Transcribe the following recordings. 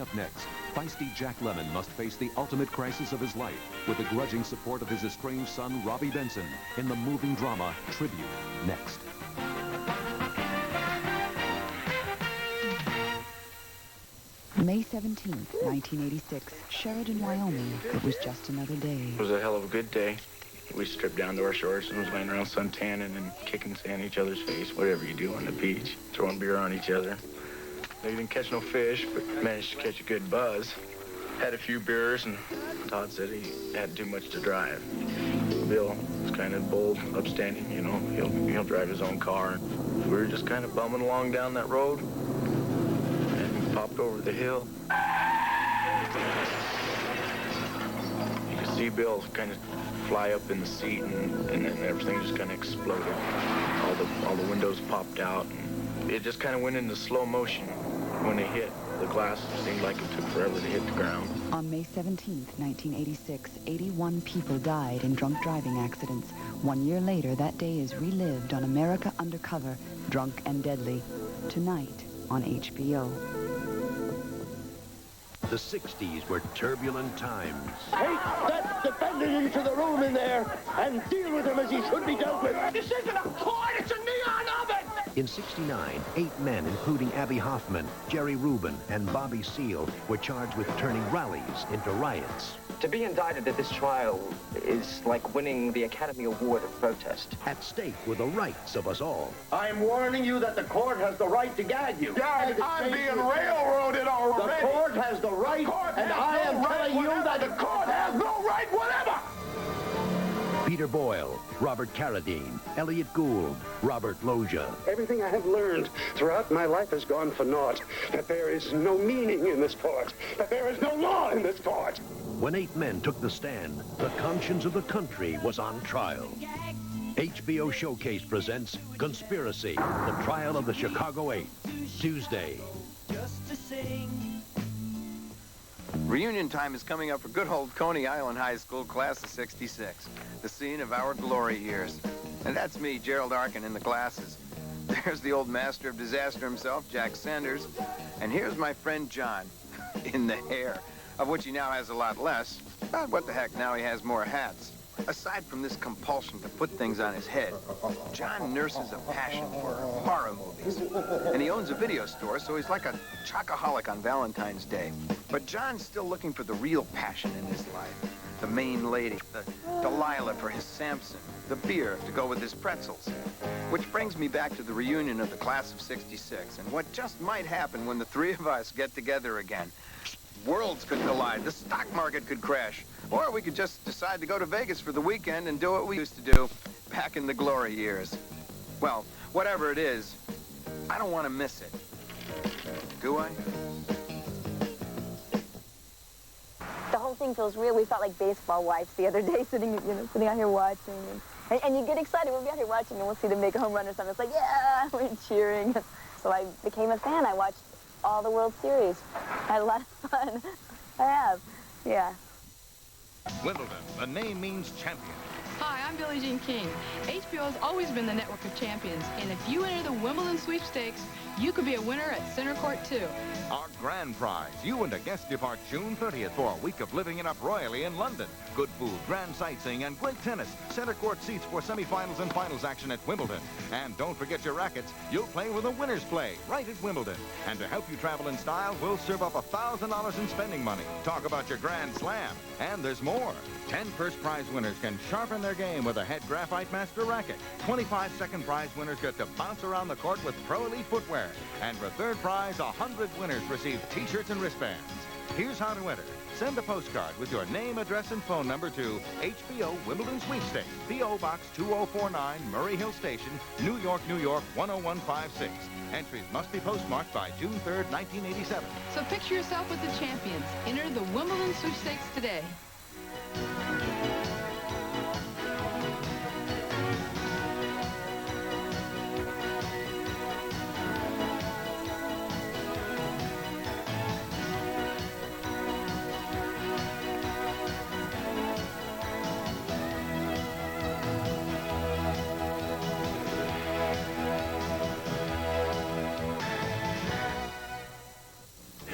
up next, feisty Jack Lemmon must face the ultimate crisis of his life with the grudging support of his estranged son, Robbie Benson, in the moving drama Tribute. Next. May 17th, 1986, Sheridan, Wyoming. It was just another day. It was a hell of a good day. We stripped down to our shorts and was laying around suntanning and kicking sand in each other's face, whatever you do on the beach, throwing beer on each other. We didn't catch no fish, but managed to catch a good buzz. Had a few beers, and Todd said he had too much to drive. Bill was kind of bold, upstanding, you know, he'll drive his own car. We were just kind of bumming along down that road, and we popped over the hill. You could see Bill kind of fly up in the seat, and then everything just kind of exploded. All the windows popped out, and it just kind of went into slow motion. When it hit, the glass seemed like it took forever to hit the ground. On May 17th, 1986, 81 people died in drunk driving accidents. 1 year later, that day is relived on America Undercover, Drunk and Deadly, tonight on HBO. The 60s were turbulent times. Take that defendant into the room in there and deal with him as he should be dealt with. This isn't a court, it's a neon oven! In '69, 8 men, including Abby Hoffman, Jerry Rubin, and Bobby Seale, were charged with turning rallies into riots. To be indicted at this trial is like winning the Academy Award of protest. At stake were the rights of us all. I'm warning you that the court has the right to gag you. Gag, I'm being railroaded already. The court has the right, and I am telling you that the court has no right whatever. Peter Boyle, Robert Carradine, Elliot Gould, Robert Loggia. everything I have learned throughout my life has gone for naught. That there is no meaning in this court. That there is no law in this court. When 8 men took the stand, the conscience of the country was on trial. HBO Showcase presents Conspiracy, the trial of the Chicago 8, Tuesday. Reunion time is coming up for good old Coney Island High School class of '66, the scene of our glory years. And that's me, Gerald Arkin, in the glasses. There's the old master of disaster himself, Jack Sanders. And here's my friend John, in the hair, of which he now has a lot less. But what the heck, now he has more hats. Aside from this compulsion to put things on his head, John nurses a passion for horror movies. And he owns a video store, so he's like a chocoholic on Valentine's Day. But John's still looking for the real passion in his life. The main lady, the Delilah for his Samson, the beer to go with his pretzels. Which brings me back to the reunion of the class of '66 and what just might happen when the 3 of us get together again. Worlds could collide, the stock market could crash, or we could just decide to go to Vegas for the weekend and do what we used to do back in the glory years. Well, whatever it is, I don't want to miss it. Do I? The whole thing feels real. We felt like baseball wives the other day, sitting out here watching, and you get excited. We'll be out here watching, and we'll see them make a home run or something. It's like, yeah, we're cheering. So I became a fan. I watched all the World Series. I had a lot of fun. I have, yeah. Wimbledon, the name means champion. Hi, I'm Billie Jean King. HBO has always been the network of champions, and if you enter the Wimbledon sweepstakes, you could be a winner at center court, too. Our grand prize, you and a guest depart June 30th for a week of living it up royally in London. Good food, grand sightseeing, and great tennis. Center court seats for semifinals and finals action at Wimbledon. And don't forget your rackets. You'll play with a winner's play right at Wimbledon. And to help you travel in style, we'll serve up $1,000 in spending money. Talk about your grand slam. And there's more. 10 first prize winners can sharpen their game with a head Graphite Master racket. 25 second prize winners get to bounce around the court with Pro Elite footwear. And for third prize, 100 winners receive T-shirts and wristbands. Here's how to enter. Send a postcard with your name, address, and phone number to HBO Wimbledon Sweepstakes, P.O. Box 2049, Murray Hill Station, New York, New York, 10156. Entries must be postmarked by June 3rd, 1987. So picture yourself with the champions. Enter the Wimbledon sweepstakes today.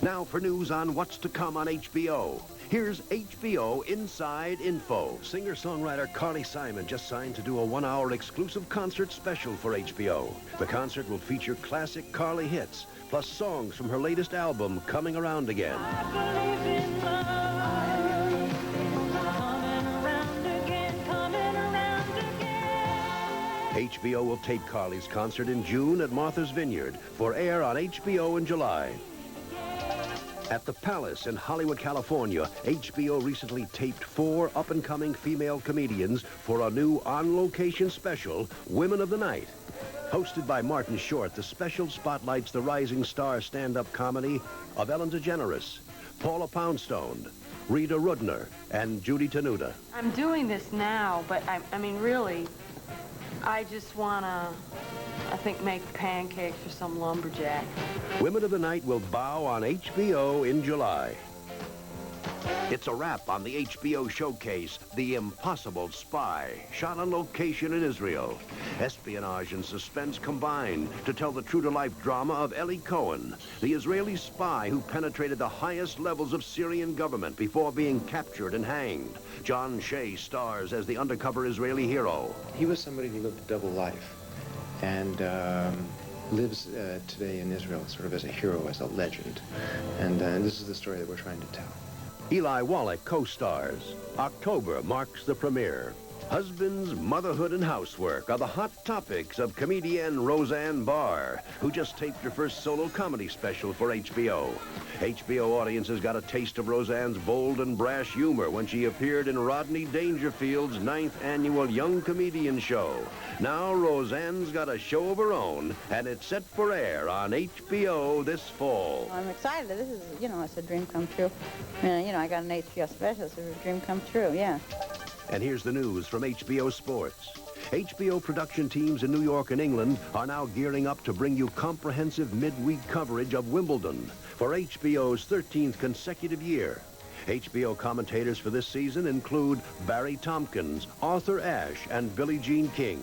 Now for news on what's to come on HBO. Here's HBO Inside Info. Singer-songwriter Carly Simon just signed to do a 1-hour exclusive concert special for HBO. The concert will feature classic Carly hits, plus songs from her latest album, Coming Around Again. HBO will tape Carly's concert in June at Martha's Vineyard for air on HBO in July. At the Palace in Hollywood, California, HBO recently taped 4 up-and-coming female comedians for a new on-location special, Women of the Night. Hosted by Martin Short, the special spotlights the rising star stand-up comedy of Ellen DeGeneres, Paula Poundstone, Rita Rudner, and Judy Tenuta. I'm doing this now, but I mean, really, I just want to, I think, make pancakes for some lumberjack. Women of the Night will bow on HBO in July. It's a wrap on the HBO showcase, The Impossible Spy, shot on location in Israel. Espionage and suspense combine to tell the true-to-life drama of Eli Cohen, the Israeli spy who penetrated the highest levels of Syrian government before being captured and hanged. John Shea stars as the undercover Israeli hero. He was somebody who lived a double life and lives today in Israel sort of as a hero, as a legend. And this is the story that we're trying to tell. Eli Wallach co-stars. October marks the premiere. Husbands, motherhood, and housework are the hot topics of comedienne Roseanne Barr, who just taped her first solo comedy special for HBO. HBO audiences got a taste of Roseanne's bold and brash humor when she appeared in Rodney Dangerfield's 9th annual Young Comedian Show. Now Roseanne's got a show of her own, and it's set for air on HBO this fall. I'm excited. This is, it's a dream come true. I got an HBO special, so it's a dream come true, yeah. And here's the news from HBO Sports. HBO production teams in New York and England are now gearing up to bring you comprehensive midweek coverage of Wimbledon for HBO's 13th consecutive year. HBO commentators for this season include Barry Tompkins, Arthur Ashe, and Billie Jean King.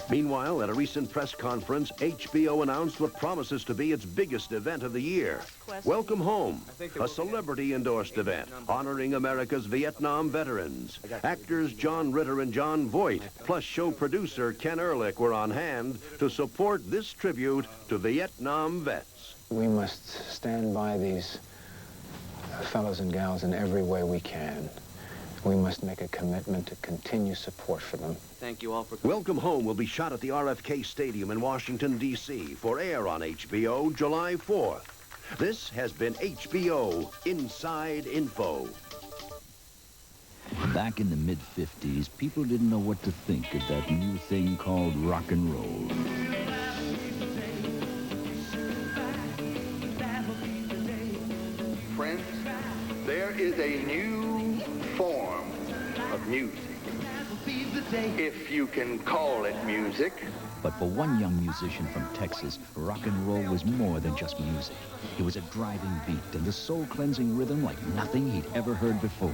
Meanwhile, at a recent press conference, HBO announced what promises to be its biggest event of the year. Welcome Home, a celebrity-endorsed event honoring America's Vietnam veterans. Actors John Ritter and John Voight, plus show producer Ken Ehrlich, were on hand to support this tribute to Vietnam vets. We must stand by these fellows and gals in every way we can. We must make a commitment to continue support for them. Thank you all for... Welcome Home will be shot at the RFK Stadium in Washington, D.C. for air on HBO July 4th. This has been HBO Inside Info. Back in the mid-50s, people didn't know what to think of that new thing called rock and roll. Friends, there is a new form of music, if you can call it music. But for one young musician from Texas, rock and roll was more than just music. It was a driving beat and a soul-cleansing rhythm like nothing he'd ever heard before.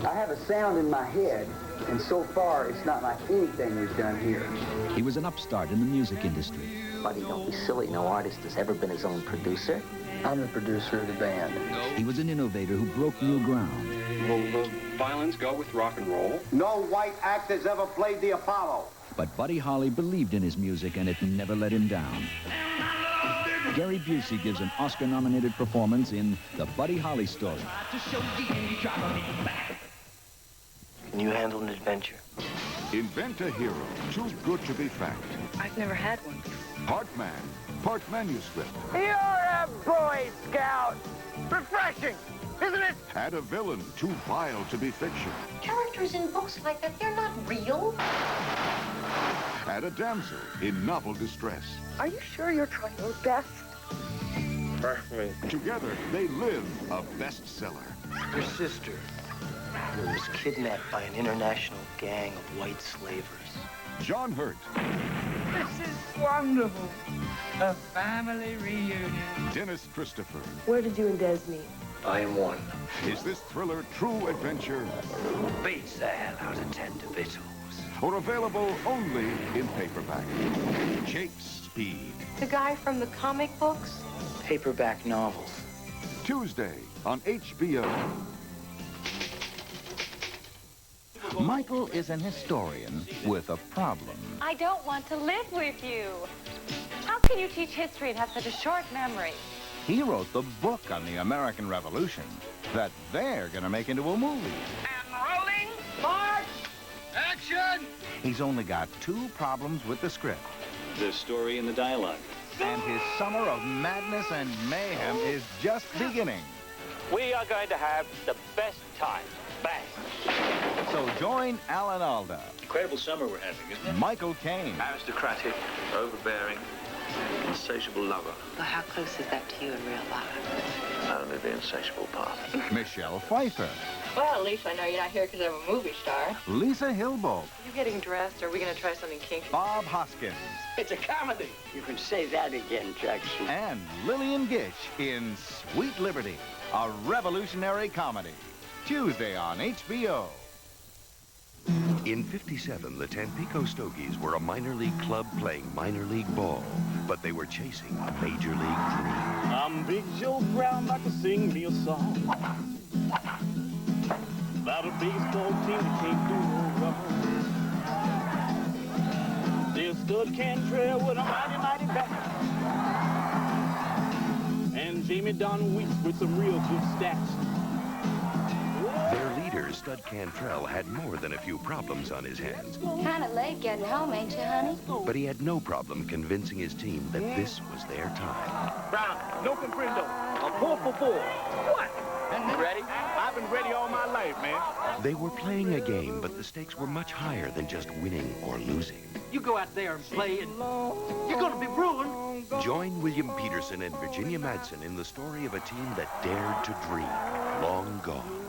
I have a sound in my head, and so far it's not like anything we've done here. He was an upstart in the music industry. Buddy, don't be silly. No artist has ever been his own producer. I'm the producer of the band. He was an innovator who broke new ground. Will the violins go with rock and roll? No white actors ever played the Apollo. But Buddy Holly believed in his music, and it never let him down. Gary Busey gives an Oscar-nominated performance in The Buddy Holly Story. Can you handle an adventure? Invent a hero too good to be fact. I've never had one. Part man, part manuscript. You're a Boy Scout. Refreshing, isn't it? Add a villain too vile to be fiction. Characters in books like that, they're not real. Add a damsel in novel distress. Are you sure you're trying your best? Perfect. Together, they live a bestseller. Your sister was kidnapped by an international gang of white slavers. John Hurt. This is wonderful. A family reunion. Dennis Christopher. Where did you and Des meet? I am one. Is this thriller true adventure? Beats the hell out of 10 victuals. Or available only in paperback. Jake Speed. The guy from the comic books? Paperback novels. Tuesday on HBO. Michael is an historian with a problem. I don't want to live with you. How can you teach history and have such a short memory? He wrote the book on the American Revolution that they're going to make into a movie. And rolling, march, action! He's only got 2 problems with the script. The story and the dialogue. And his summer of madness and mayhem is just beginning. We are going to have the best time. Bang. So join Alan Alda. Incredible summer we're having, isn't it? Michael Caine. Aristocratic, overbearing, insatiable lover. Well, how close is that to you in real life? Only the insatiable part. Michelle Pfeiffer. Well, at least I know you're not here because I'm a movie star. Lisa Hilbo. Are you getting dressed? Or are we going to try something kinky? Bob Hoskins. It's a comedy. You can say that again, Jackson. And Lillian Gish in Sweet Liberty, a revolutionary comedy. Tuesday on HBO. In '57, the Tampico Stogies were a minor league club playing minor league ball, but they were chasing a major league dream. I'm Big Joe Brown, about to sing me a song about a baseball team that can't do no wrong. There's Stud Cantrell with a mighty bat, and Jamie Don Weeks with some real good stats. Their leader, Stud Cantrell, had more than a few problems on his hands. Kind of late getting home, ain't you, honey? But he had no problem convincing his team that this was their time. Brown, no comprendo. A 4 for 4. What? You ready? I've been ready all my life, man. They were playing a game, but the stakes were much higher than just winning or losing. You go out there and play, and you're going to be ruined. Join William Peterson and Virginia Madsen in the story of a team that dared to dream, long gone.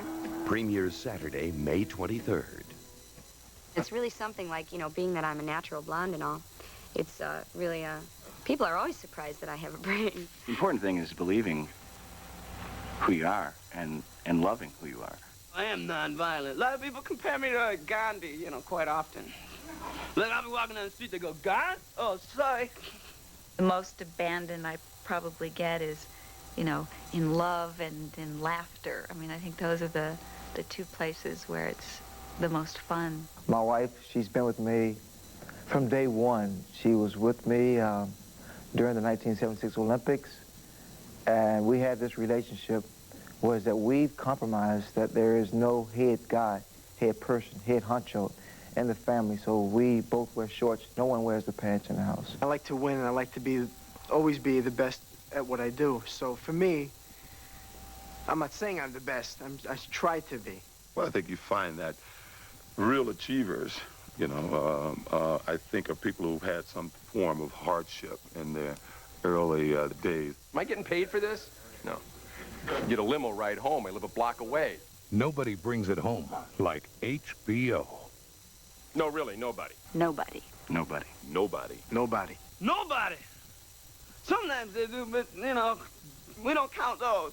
Premieres Saturday, May 23rd. It's really something like, being that I'm a natural blonde and all. It's really, people are always surprised that I have a brain. The important thing is believing who you are and loving who you are. I am nonviolent. A lot of people compare me to Gandhi, quite often. Look, I'll be walking down the street, they go, Gandhi? Oh, sorry. The most abandoned I probably get is, in love and in laughter. I mean, I think those are the 2 places where it's the most fun. My wife, she's been with me from day one. She was with me during the 1976 Olympics, and we had this relationship was that we've compromised that there is no head guy, head person, head honcho in the family, so we both wear shorts. No one wears the pants in the house. I like to win, and I like to always be the best at what I do. So for me, I'm not saying I'm the best. I try to be. Well, I think you find that real achievers, I think of people who've had some form of hardship in their early days. Am I getting paid for this? No. Get a limo ride home. I live a block away. Nobody brings it home like HBO. No, really, nobody. Nobody. Nobody. Nobody. Nobody. Nobody. Sometimes they do, but, we don't count those.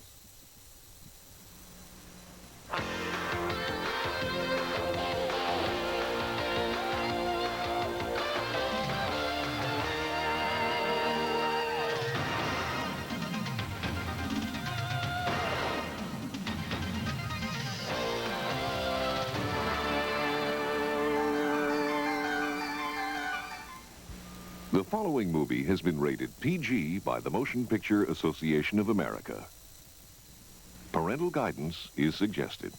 The following movie has been rated PG by the Motion Picture Association of America. Parental guidance is suggested.